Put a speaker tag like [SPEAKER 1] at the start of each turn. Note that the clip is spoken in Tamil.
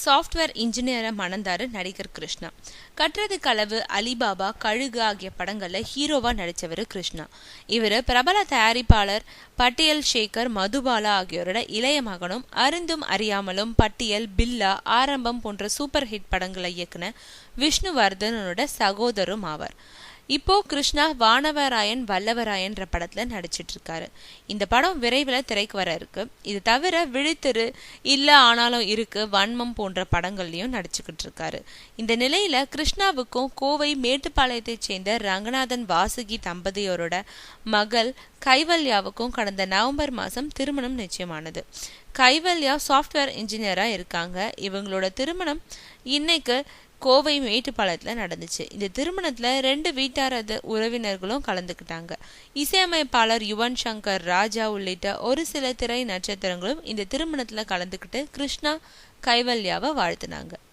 [SPEAKER 1] சாஃப்ட்வேர் இன்ஜினியரை மணந்தாரு நடிகர் கிருஷ்ணா. கட்டுறது களவு, அலிபாபா, கழுகு ஆகிய படங்கள்ல ஹீரோவா நடிச்சவர் கிருஷ்ணா. இவர் பிரபல தயாரிப்பாளர் பட்டியல் சேகர் மதுபாலா ஆகியோரோட இளைய மகனும், அறிந்தும் அறியாமலும், பட்டியல், பில்லா, ஆரம்பம் போன்ற சூப்பர் ஹிட் படங்களை இயக்குன விஷ்ணுவர்தனோட சகோதரரும் ஆவார். இப்போ கிருஷ்ணா வானவராயன் வல்லவராயன்ற படத்துல நடிச்சிட்டு இருக்காரு. இந்த படம் விரைவில் திரைக்கு வர இருக்கு. இது தவிர விழித்திரு, இல்ல ஆனாலும் இருக்கு, வன்மம் போன்ற படங்கள்லயும் நடிச்சுக்கிட்டு இருக்காரு. இந்த நிலையில கிருஷ்ணாவுக்கும் கோவை மேட்டுப்பாளையத்தை சேர்ந்த ரங்கநாதன் வாசுகி தம்பதியோரோட மகள் கைவல்யாவுக்கும் கடந்த நவம்பர் மாசம் திருமணம் நிச்சயமானது. கைவல்யா சாஃப்ட்வேர் இன்ஜினியரா இருக்காங்க. இவங்களோட திருமணம் இன்னைக்கு கோவை மேட்டுப்பாளையத்துல நடந்துச்சு. இந்த திருமணத்துல 2 வீட்டாரது உறவினர்களும் கலந்துக்கிட்டாங்க. இசையமைப்பாளர் யுவன் சங்கர் ராஜா உள்ளிட்ட ஒரு சில திரை நட்சத்திரங்களும் இந்த திருமணத்துல கலந்துக்கிட்டு கிருஷ்ணா கைவல்யாவை வாழ்த்துனாங்க.